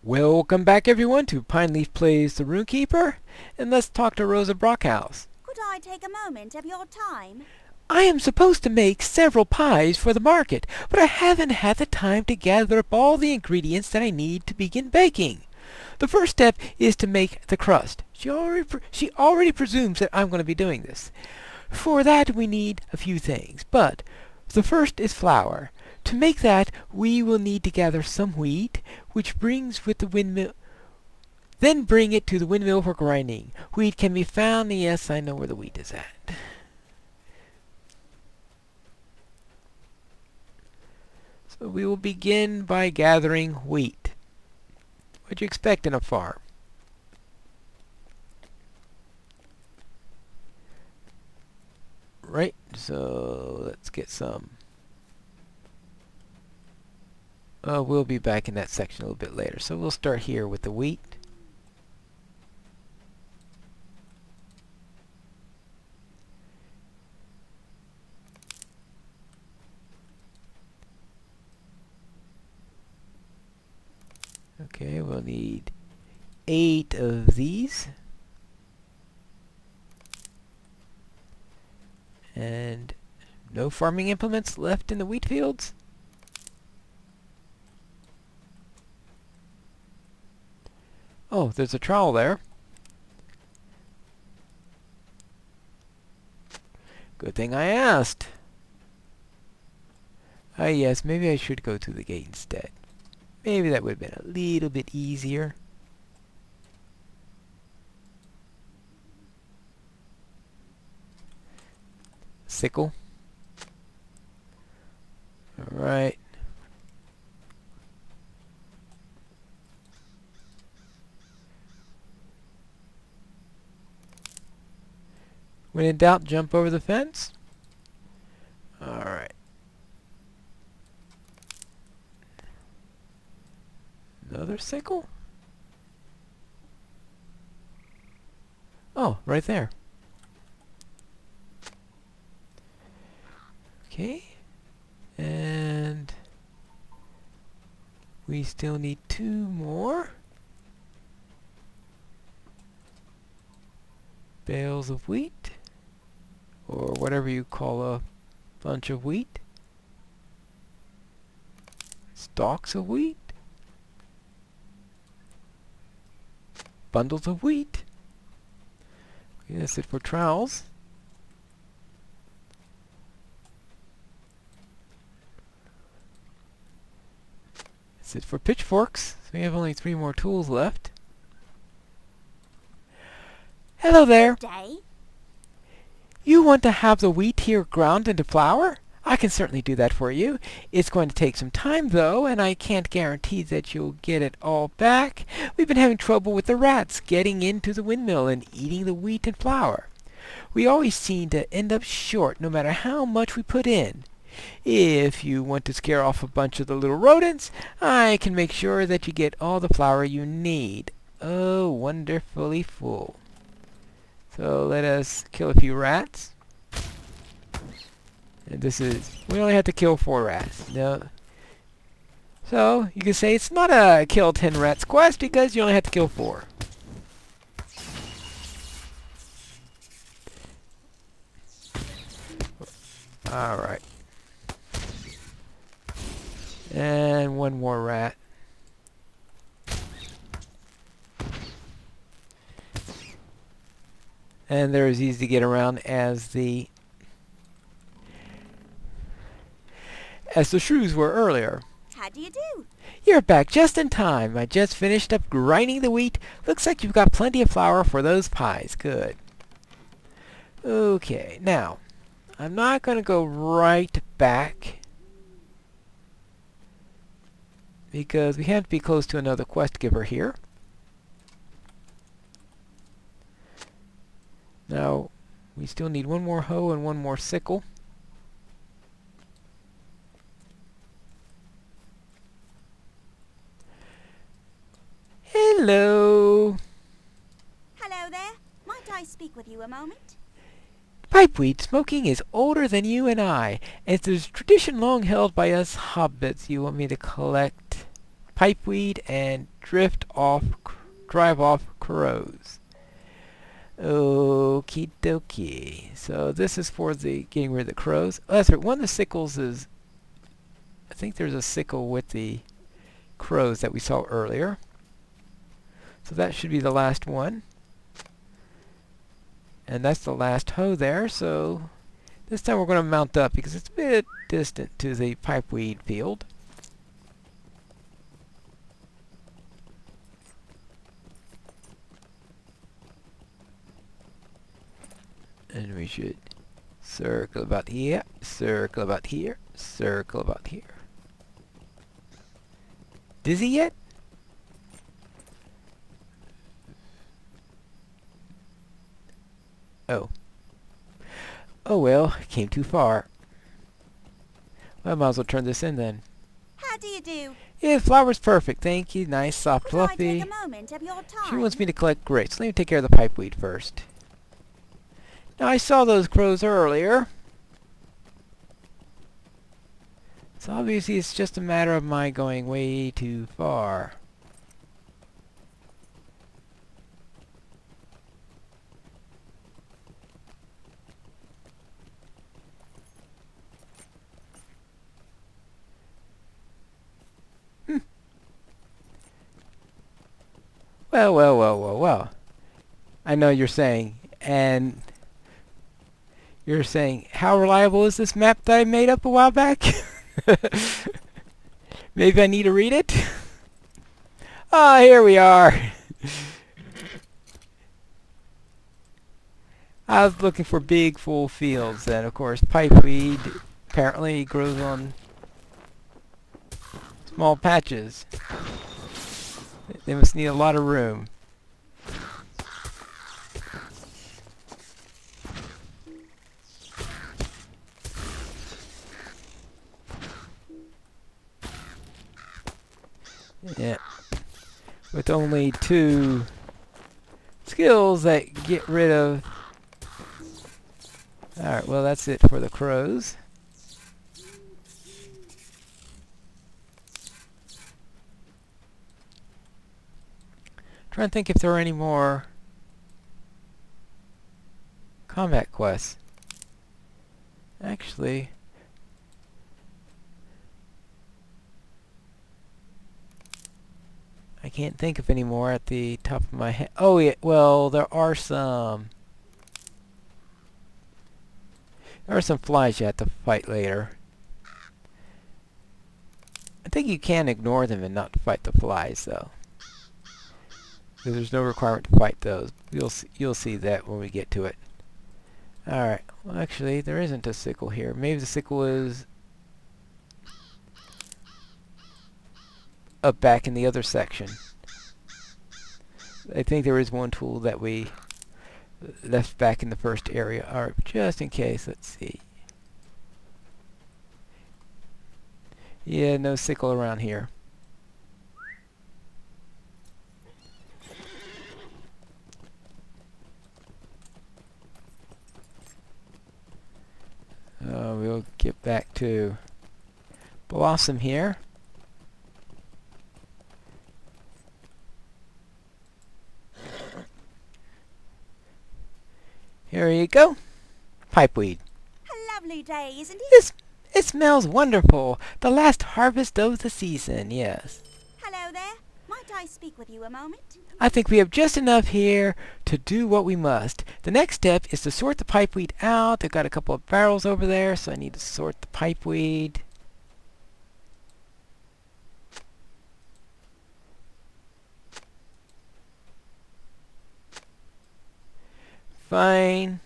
Welcome back everyone to Pineleaf Plays the Rune-keeper, and let's talk to Rosa Brockhouse. Could I take a moment of your time? I am supposed to make several pies for the market, but I haven't had the time to gather up all the ingredients that I need to begin baking. The first step is to make the crust. She already presumes that I'm going to be doing this. For that we need a few things, but the first is flour. To make that, we will need to gather some wheat, which brings with the windmill. Then bring it to the windmill for grinding. Wheat can be found. Yes, I know where the wheat is at. So we will begin by gathering wheat. What do you expect in a farm? Right, so let's get some. We'll be back in that section a little bit later. So we'll start here with the wheat. Okay, we'll need 8 of these. And no farming implements left in the wheat fields? Oh, there's a trowel there. Good thing I asked. Ah, yes, maybe I should go to the gate instead. Maybe that would have been a little bit easier. Sickle. Alright. When in doubt, jump over the fence. Alright. Another sickle? Oh, right there. Okay. And we still need 2 more bales of wheat, or whatever you call a bunch of wheat. Stalks of wheat. Bundles of wheat. Okay, that's it for trowels. That's it for pitchforks. So we have only 3 more tools left. Hello there. Good day. You want to have the wheat here ground into flour? I can certainly do that for you. It's going to take some time though, and I can't guarantee that you'll get it all back. We've been having trouble with the rats getting into the windmill and eating the wheat and flour. We always seem to end up short no matter how much we put in. If you want to scare off a bunch of the little rodents, I can make sure that you get all the flour you need. Oh, wonderfully full. So let us kill a few rats. And this is, we only have to kill 4 rats. No. So you can say it's not a kill 10 rats quest because you only have to kill 4. Alright. And 1 more rat. And they're as easy to get around as the shrews were earlier. How do you do? You're back just in time. I just finished up grinding the wheat. Looks like you've got plenty of flour for those pies. Good. Okay, now, I'm not going to go right back because we have to be close to another quest giver here. Now, we still need 1 more hoe and 1 more sickle. Hello. Hello there. Might I speak with you a moment? Pipeweed smoking is older than you and I. It's a tradition long held by us hobbits. You want me to collect pipeweed and drive off crows. Okie dokie. So this is for the getting rid of the crows. Oh, that's right. One of the sickles is... I think there's a sickle with the crows that we saw earlier. So that should be the last one. And that's the last hoe there, so this time we're going to mount up because it's a bit distant to the pipeweed field. And we should circle about here, circle about here, circle about here. Dizzy yet? Oh. Oh well, came too far. Well, I might as well turn this in then. How do you do? Yeah, flower's perfect, thank you. Nice, soft, Could I fluffy. take a moment of your time? She wants me to collect grapes. Let me take care of the pipeweed first. Now, I saw those crows earlier. So obviously it's just a matter of my going way too far. Well, well, well, well, well. I know you're saying, and you're saying, how reliable is this map that I made up a while back? Maybe I need to read it? Ah, here we are. I was looking for big, full fields, and of course, pipeweed apparently grows on small patches. They must need a lot of room. Yeah. With only 2 skills that get rid of... Alright, well that's it for the crows. Trying to think if there are any more combat quests. Actually, I can't think of any more at the top of my head. Oh yeah, well there are some. There are some flies you have to fight later. I think you can ignore them and not fight the flies though. There's no requirement to fight those. You'll see that when we get to it. Alright, well actually there isn't a sickle here. Maybe the sickle is up back in the other section. I think there is one tool that we left back in the first area. Alright, just in case, let's see. Yeah, no sickle around here. We'll get back to Blossom here. Here you go. Pipeweed. A lovely day, isn't it? It smells wonderful. The last harvest of the season, yes. Hello there. Might I speak with you a moment? I think we have just enough here to do what we must. The next step is to sort the pipeweed out. I've got a couple of barrels over there, so I need to sort the pipeweed. Fine.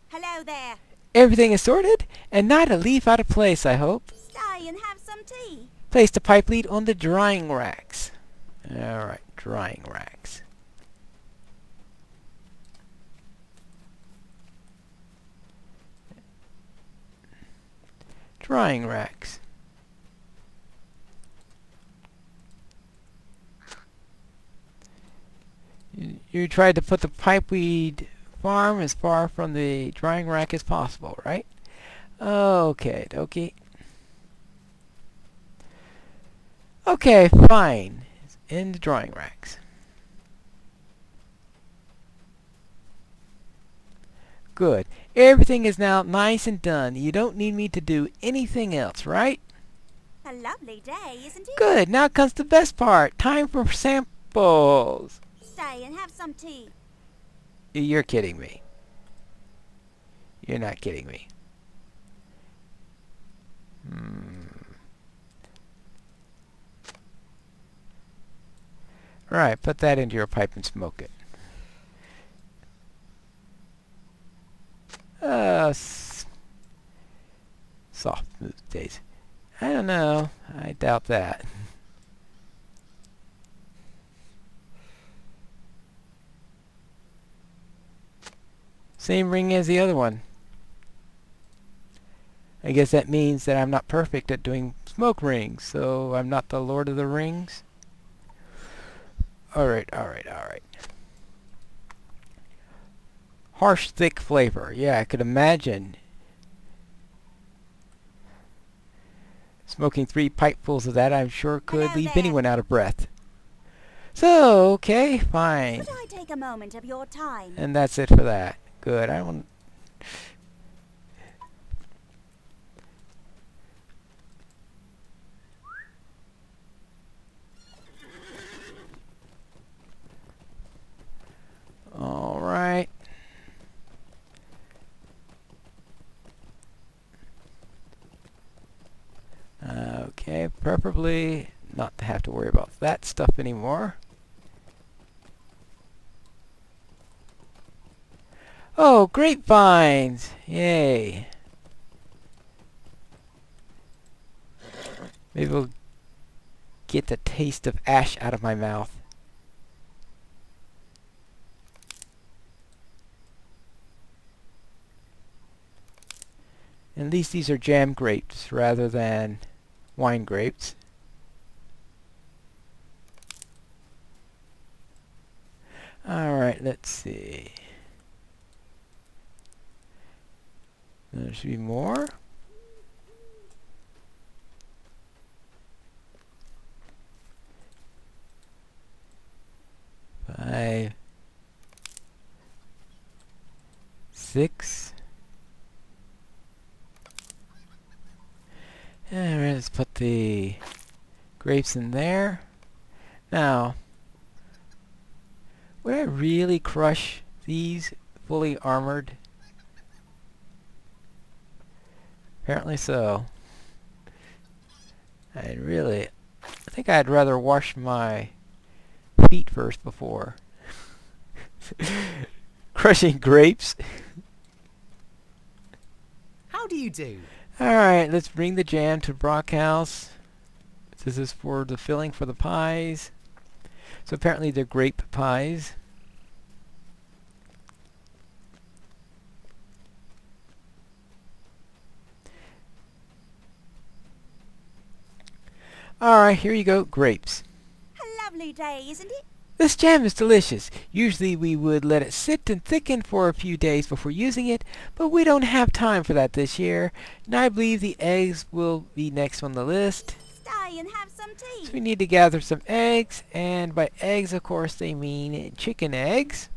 Hello there. Everything is sorted, and not a leaf out of place, I hope. Stay and have some tea. Place the pipeweed on the drying racks. Alright, drying racks. Drying racks. You tried to put the pipeweed farm as far from the drying rack as possible, right? Okay, dokie. Okay, fine. In the drying racks. Good. Everything is now nice and done. You don't need me to do anything else, right? A lovely day, isn't it? Good. Now comes the best part. Time for samples. Stay and have some tea. You're kidding me. You're not kidding me. Alright, put that into your pipe and smoke it. Soft smooth days. I don't know. I doubt that. Same ring as the other one. I guess that means that I'm not perfect at doing smoke rings, so I'm not the Lord of the Rings. Alright. Harsh, thick flavor. Yeah, I could imagine. Smoking 3 pipefuls of that, I'm sure could Hello leave there. anyone out of breath. So, okay, fine. Could I take a moment of your time? And that's it for that. Good. I don't... Alright. Okay, preferably not to have to worry about that stuff anymore. Oh, grapevines! Yay. Maybe we'll get the taste of ash out of my mouth. At least these are jam grapes rather than wine grapes. Alright, let's see. There should be more. Five, 6. And let's put the grapes in there. Now, would I really crush these fully armored? Apparently so. I think I'd rather wash my feet first before crushing grapes. How do you do? Alright, let's bring the jam to Brockhouse. This is for the filling for the pies. So apparently they're grape pies. Alright, here you go, grapes. A lovely day, isn't it? This jam is delicious. Usually we would let it sit and thicken for a few days before using it, but we don't have time for that this year, and I believe the eggs will be next on the list. Stay and have some tea. So we need to gather some eggs, and by eggs, of course, they mean chicken eggs.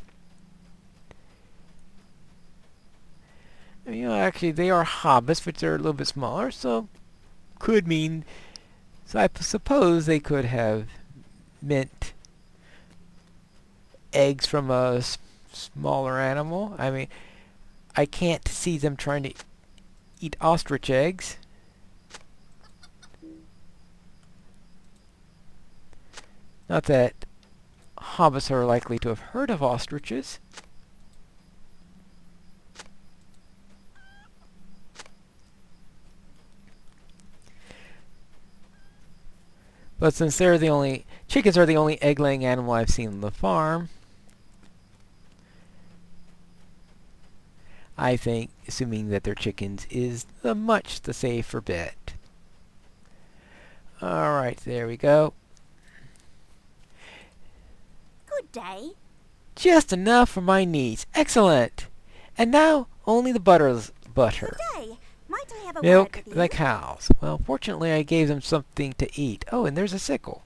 You know, actually, they are hobbits, but they're a little bit smaller, so could mean... So I suppose they could have meant eggs from a smaller animal. I mean, I can't see them trying to eat ostrich eggs. Not that hobbits are likely to have heard of ostriches. But since they're the only... chickens are the only egg-laying animal I've seen on the farm, I think assuming that they're chickens is much the safer bet. Alright, there we go. Good day. Just enough for my needs. Excellent. And now only the butter. Good day. Might I have a word Milk with you? the cows. Well, fortunately I gave them something to eat. Oh, and there's a sickle.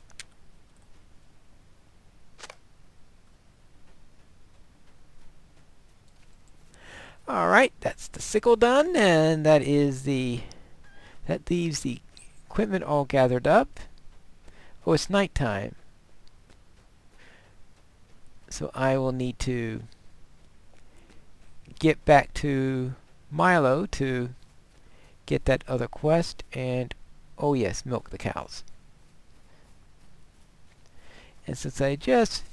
Alright, that's the sickle done, and that leaves the equipment all gathered up. Oh, it's nighttime. So I will need to get back to Milo to get that other quest, and oh yes, milk the cows. And since I just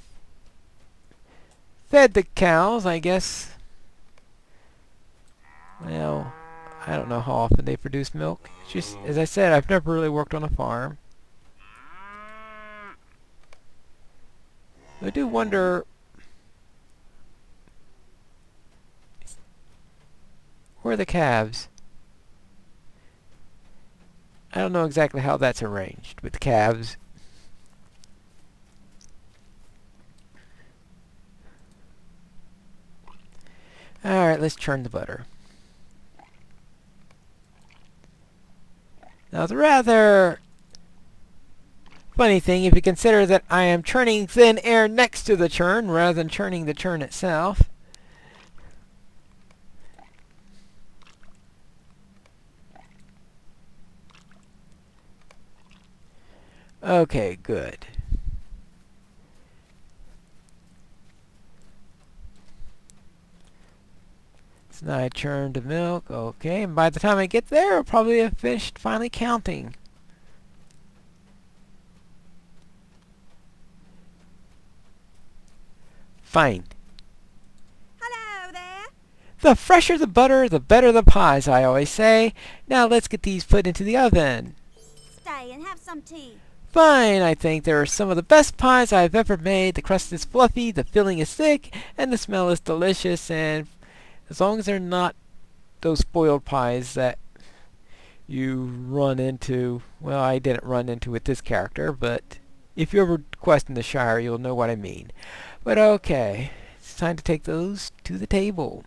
fed the cows, I guess, well, I don't know how often they produce milk. It's just, as I said, I've never really worked on a farm. I do wonder where are the calves? I don't know exactly how that's arranged with the calves. Alright, let's churn the butter. Now, it's a rather funny thing if you consider that I am churning thin air next to the churn rather than churning the churn itself. Okay, good. So now I churned the milk. Okay, and by the time I get there, I'll probably have finished finally counting. Fine. Hello there. The fresher the butter, the better the pies, I always say. Now let's get these put into the oven. Stay and have some tea. Fine, I think there are some of the best pies I've ever made. The crust is fluffy, the filling is thick, and the smell is delicious, and as long as they're not those spoiled pies that you run into, well, I didn't run into with this character, but if you ever quest in the Shire, you'll know what I mean. But okay, it's time to take those to the table.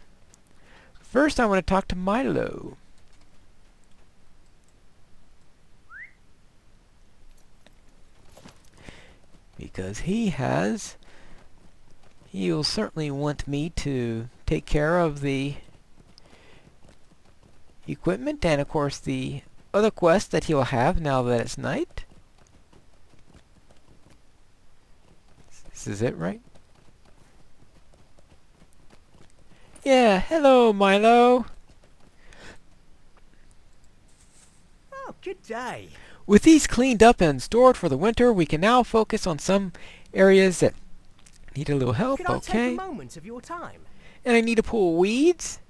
First, I want to talk to Milo. Because he'll certainly want me to take care of the equipment and of course the other quest that he'll have now that it's night. This is it, right? Yeah, hello Milo. Oh, good day. With these cleaned up and stored for the winter, we can now focus on some areas that need a little help, Could I take okay? a moment of your time? And I need to pull weeds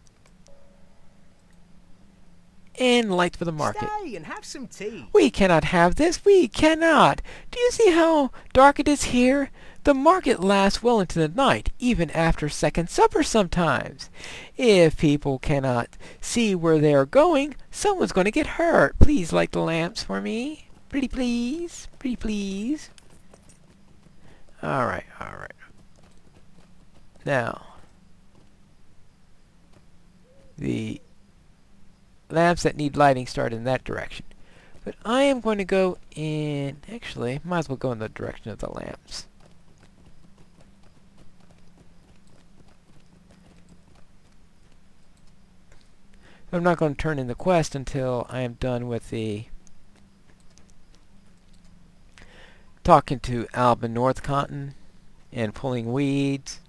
and lights for the market. Stay and have some tea. We cannot have this. We cannot. Do you see how dark it is here? The market lasts well into the night, even after second supper sometimes. If people cannot see where they are going, someone's going to get hurt. Please light the lamps for me. Pretty please. Pretty please. Alright, alright. Now, the lamps that need lighting start in that direction. But I am going to go in... Actually, might as well go in the direction of the lamps. I'm not going to turn in the quest until I am done with the... talking to Alban Northcontin and pulling weeds.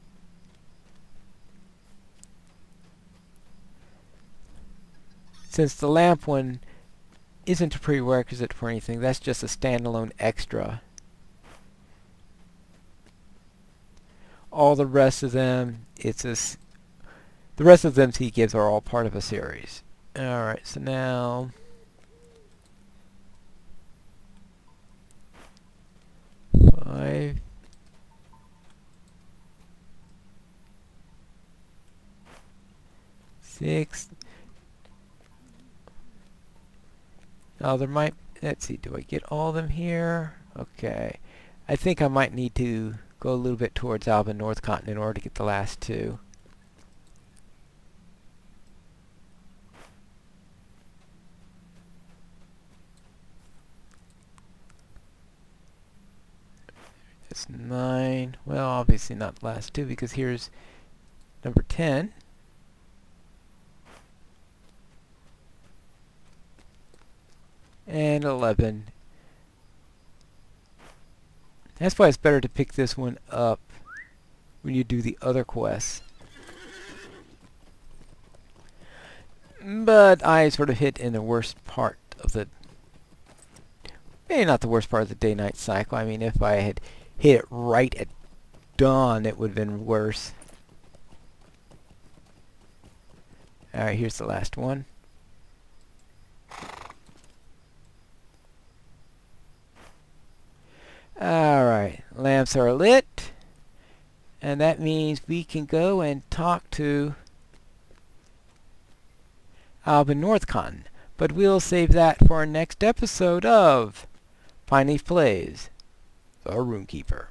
Since the lamp one isn't a prerequisite for anything, that's just a standalone extra. All the rest of them, the rest of them he gives are all part of a series. Alright, so now... 5... 6... Oh, there might... Let's see, do I get all of them here? Okay. I think I might need to go a little bit towards Alba North Continent in order to get the last two. That's 9. Well, obviously not the last two because here's number 10. And 11. That's why it's better to pick this one up when you do the other quests. But I sort of hit in the worst part of the... maybe not the worst part of the day-night cycle. I mean, if I had hit it right at dawn, it would have been worse. Alright, here's the last one. Alright, lamps are lit. And that means we can go and talk to Alba North Continent. But we'll save that for our next episode of Pine Leaf Plays, the Rune-keeper.